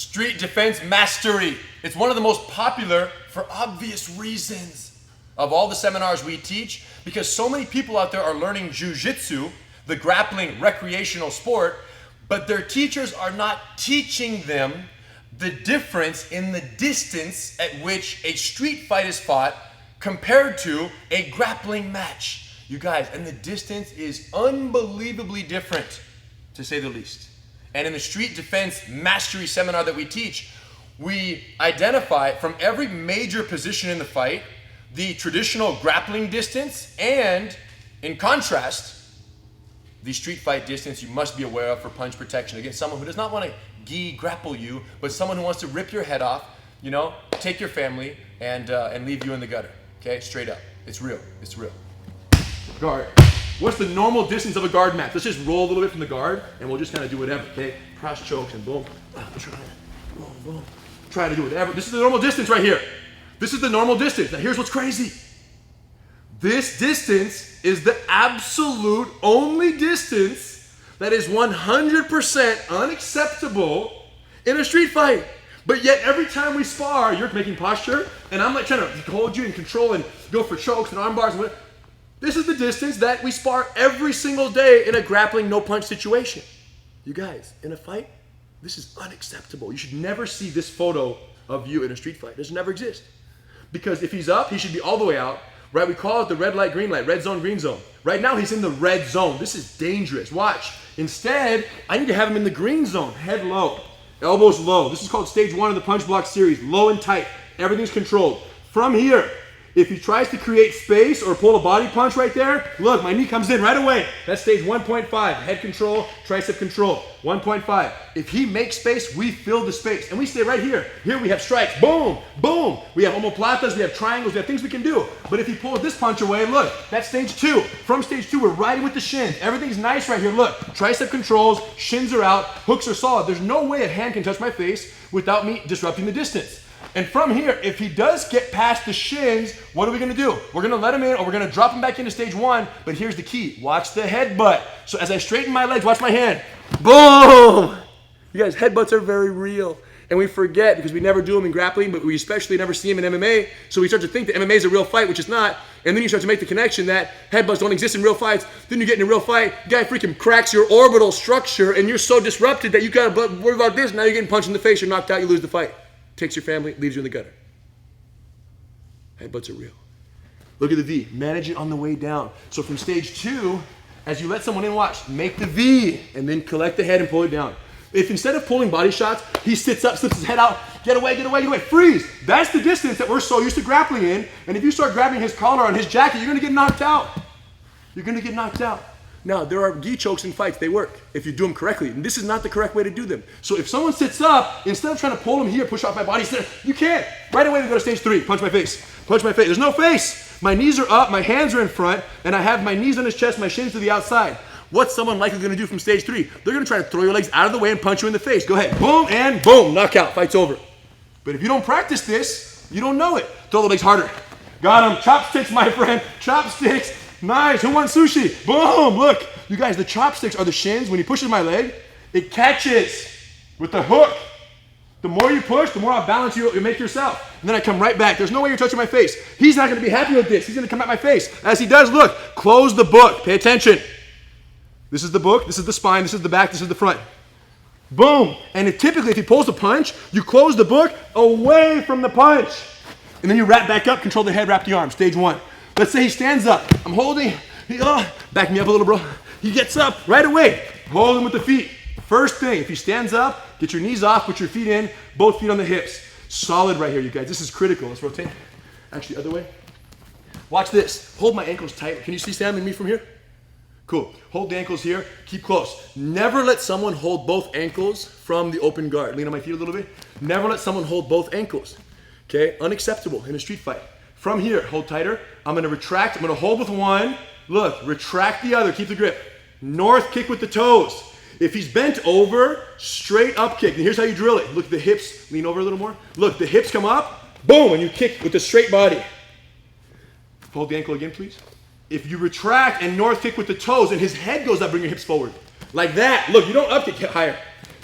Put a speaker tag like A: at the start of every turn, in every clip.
A: Street defense mastery. It's one of the most popular for obvious reasons of all the seminars we teach, because so many people out there are learning jiu-jitsu, the grappling recreational sport, but their teachers are not teaching them the difference in the distance at which a street fight is fought compared to a grappling match. You guys, and the distance is unbelievably different, to say the least. And in the street defense mastery seminar that we teach, we identify from every major position in the fight the traditional grappling distance and, in contrast, the street fight distance you must be aware of for punch protection against someone who does not want to gi grapple you, but someone who wants to rip your head off, you know, take your family and leave you in the gutter. Okay, straight up. It's real. It's real. Guard. What's the normal distance of a guard match? Let's just roll a little bit from the guard, and we'll just kind of do whatever. Okay, cross chokes and boom. Try it. Boom, boom. Try to do whatever. This is the normal distance right here. This is the normal distance. Now here's what's crazy. This distance is the absolute only distance that is 100% unacceptable in a street fight. But yet every time we spar, you're making posture, and I'm like trying to hold you in control and go for chokes and arm bars and whatever. This is the distance that we spar every single day in a grappling no punch situation. You guys, in a fight, this is unacceptable. You should never see this photo of you in a street fight. It doesn't never exist. Because if he's up, he should be all the way out. Right, we call it the red light, green light, red zone, green zone. Right now he's in the red zone. This is dangerous. Watch. Instead, I need to have him in the green zone. Head low, elbows low. This is called stage 1 of the punch block series. Low and tight. Everything's controlled. From here, if he tries to create space or pull a body punch right there, look, my knee comes in right away. That's stage 1.5. Head control, tricep control. 1.5. If he makes space, we fill the space. And we stay right here. Here we have strikes. Boom, boom. We have omoplatas, we have triangles, we have things we can do. But if he pulls this punch away, look, that's stage 2. From stage 2, we're riding with the shins. Everything's nice right here. Look, tricep controls, shins are out, hooks are solid. There's no way a hand can touch my face without me disrupting the distance. And from here, if he does get past the shins, what are we gonna do? We're gonna let him in, or we're gonna drop him back into stage 1, but here's the key. Watch the headbutt. So as I straighten my legs, watch my hand. Boom! You guys, headbutts are very real. And we forget, because we never do them in grappling, but we especially never see them in MMA, so we start to think that MMA is a real fight, which is not. And then you start to make the connection that headbutts don't exist in real fights. Then you get in a real fight, the guy freaking cracks your orbital structure, and you're so disrupted that you gotta worry about this. Now you're getting punched in the face, you're knocked out, you lose the fight. Takes your family, leaves you in the gutter. Headbutts are real. Look at the V. Manage it on the way down. So from stage 2, as you let someone in, watch, make the V, and then collect the head and pull it down. If instead of pulling body shots, he sits up, slips his head out, get away, get away, get away, freeze. That's the distance that we're so used to grappling in. And if you start grabbing his collar on his jacket, you're gonna get knocked out. You're gonna get knocked out. Now, there are gi chokes in fights. They work if you do them correctly. And this is not the correct way to do them. So if someone sits up, instead of trying to pull him here, push off my body, you can't. Right away, we go to stage 3. Punch my face. Punch my face. There's no face. My knees are up, my hands are in front, and I have my knees on his chest, my shins to the outside. What's someone likely going to do from stage 3? They're going to try to throw your legs out of the way and punch you in the face. Go ahead. Boom, and boom. Knockout. Fight's over. But if you don't practice this, you don't know it. Throw the legs harder. Got him. Chopsticks, my friend. Chopsticks. Nice. Who wants sushi? Boom. Look. You guys, the chopsticks are the shins. When he pushes my leg, it catches with the hook. The more you push, the more off balance you make yourself. And then I come right back. There's no way you're touching my face. He's not going to be happy with this. He's going to come at my face. As he does, look. Close the book. Pay attention. This is the book. This is the spine. This is the back. This is the front. Boom. And typically, if he pulls the punch, you close the book away from the punch. And then you wrap back up, control the head, wrap the arm. Stage 1. Let's say he stands up. I'm holding. Back me up a little, bro. He gets up right away. Hold him with the feet. First thing, if he stands up, get your knees off, put your feet in, both feet on the hips. Solid right here, you guys. This is critical. Let's rotate. Actually, other way. Watch this. Hold my ankles tight. Can you see Sam and me from here? Cool. Hold the ankles here. Keep close. Never let someone hold both ankles from the open guard. Lean on my feet a little bit. Never let someone hold both ankles. Okay? Unacceptable in a street fight. From here, hold tighter. I'm going to retract. I'm going to hold with one. Look, retract the other. Keep the grip. North kick with the toes. If he's bent over, straight up kick. And here's how you drill it. Look at the hips. Lean over a little more. Look, the hips come up. Boom, and you kick with the straight body. Hold the ankle again, please. If you retract and north kick with the toes and his head goes up, bring your hips forward. Like that. Look, you don't up kick higher.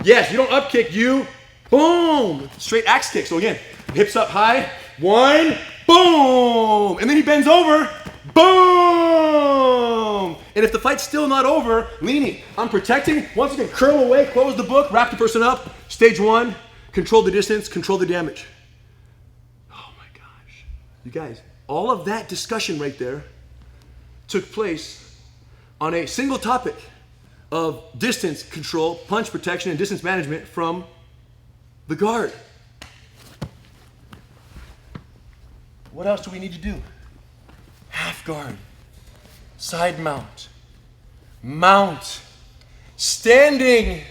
A: Yes, you don't up kick, you boom, straight axe kick. So again, hips up high, 1, boom, and then he bends over, boom. And if the fight's still not over, leaning, I'm protecting. Once again, curl away, close the book, wrap the person up. Stage 1, control the distance, control the damage. Oh my gosh. You guys, all of that discussion right there took place on a single topic of distance control, punch protection, and distance management from the guard. What else do we need to do? Half guard, side mount, mount, standing,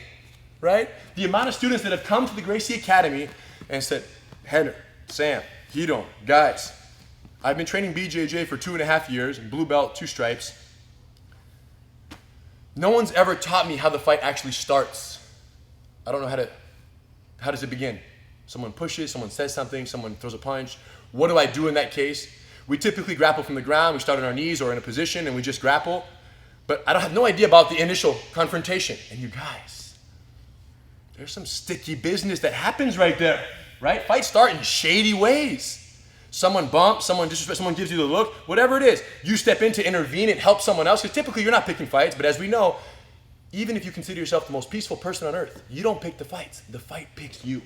A: right? The amount of students that have come to the Gracie Academy and said, Rener, Sam, Hidon, guys, I've been training BJJ for 2.5 years, blue belt, 2 stripes. No one's ever taught me how the fight actually starts. I don't know how does it begin? Someone pushes, someone says something, someone throws a punch. What do I do in that case? We typically grapple from the ground. We start on our knees or in a position and we just grapple. But I don't have no idea about the initial confrontation. And you guys, there's some sticky business that happens right there, right? Fights start in shady ways. Someone bumps, someone disrespects, someone gives you the look, whatever it is. You step in to intervene and help someone else, because typically you're not picking fights, but as we know, even if you consider yourself the most peaceful person on earth, you don't pick the fights. The fight picks you,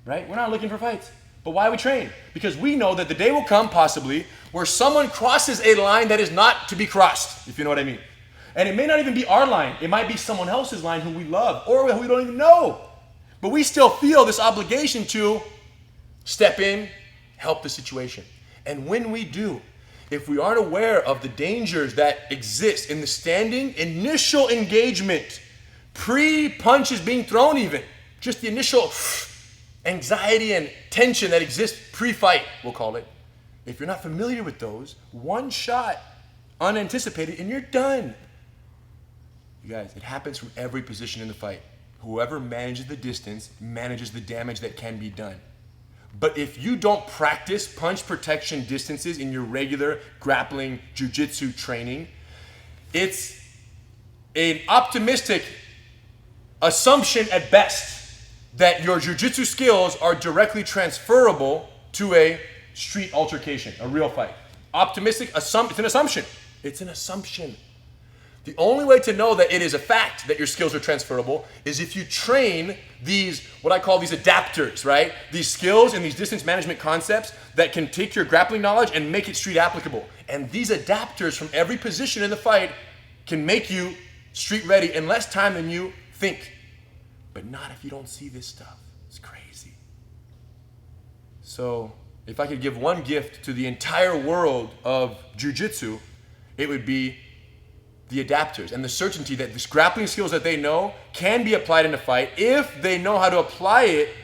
A: right? We're not looking for fights. But why we train? Because we know that the day will come, possibly, where someone crosses a line that is not to be crossed, if you know what I mean. And it may not even be our line. It might be someone else's line who we love or who we don't even know. But we still feel this obligation to step in, help the situation. And when we do, if we aren't aware of the dangers that exist in the standing initial engagement, pre-punches being thrown even, just the initial anxiety and tension that exists pre-fight, we'll call it. If you're not familiar with those, one shot, unanticipated, and you're done. You guys, it happens from every position in the fight. Whoever manages the distance manages the damage that can be done. But if you don't practice punch protection distances in your regular grappling jiu-jitsu training, it's an optimistic assumption at best that your jiu-jitsu skills are directly transferable to a street altercation, a real fight. Optimistic, it's an assumption. It's an assumption. The only way to know that it is a fact that your skills are transferable is if you train these, what I call these adapters, right? These skills and these distance management concepts that can take your grappling knowledge and make it street applicable. And these adapters from every position in the fight can make you street ready in less time than you think. But not if you don't see this stuff. It's crazy. So if I could give one gift to the entire world of jiu-jitsu, it would be the adapters and the certainty that this grappling skills that they know can be applied in a fight if they know how to apply it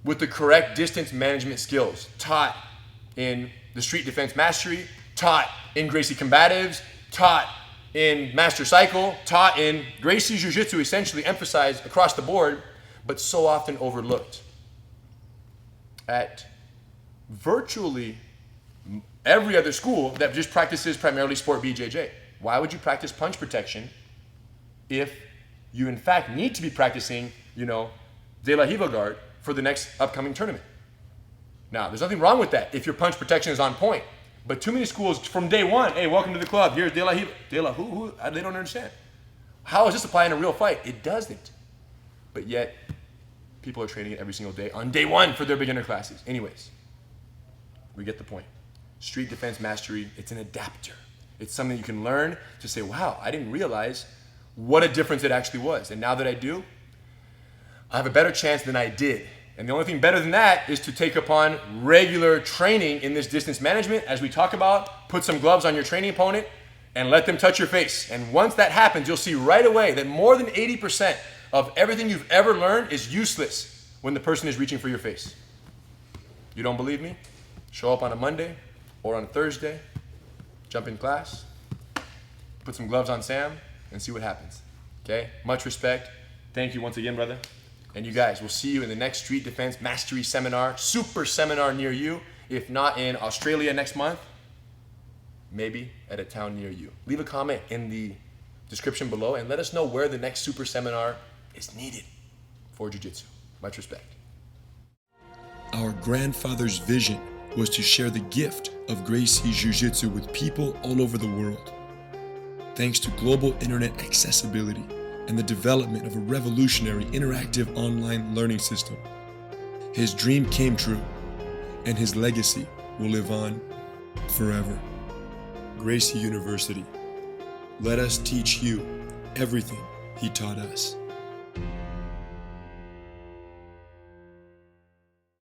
A: with the correct distance management skills taught in the Street Defense Mastery, taught in Gracie Combatives, taught in Master Cycle, taught in Gracie Jiu-Jitsu, essentially emphasized across the board, but so often overlooked at virtually every other school that just practices primarily sport BJJ. Why would you practice punch protection if you in fact need to be practicing, De La Hiva guard for the next upcoming tournament? Now, there's nothing wrong with that if your punch protection is on point. But too many schools from day one, hey, welcome to the club, here's De La Hiva. De La who? They don't understand. How does this apply in a real fight? It doesn't. But yet, people are training it every single day on day one for their beginner classes. Anyways, we get the point. Street Defense Mastery, it's an adapter. It's something you can learn to say, wow, I didn't realize what a difference it actually was. And now that I do, I have a better chance than I did. And the only thing better than that is to take upon regular training in this distance management. As we talk about, put some gloves on your training opponent and let them touch your face. And once that happens, you'll see right away that more than 80% of everything you've ever learned is useless when the person is reaching for your face. You don't believe me? Show up on a Monday or on a Thursday, jump in class, put some gloves on Sam, and see what happens. Okay? Much respect. Thank you once again, brother. And you guys, we'll see you in the next Street Defense Mastery Seminar, Super Seminar near you. If not in Australia next month, maybe at a town near you. Leave a comment in the description below and let us know where the next Super Seminar is needed for Jiu-Jitsu. Much respect.
B: Our grandfather's vision was to share the gift of Gracie Jiu-Jitsu with people all over the world. Thanks to global internet accessibility and the development of a revolutionary interactive online learning system, his dream came true, and his legacy will live on forever. Gracie University. Let us teach you everything he taught us.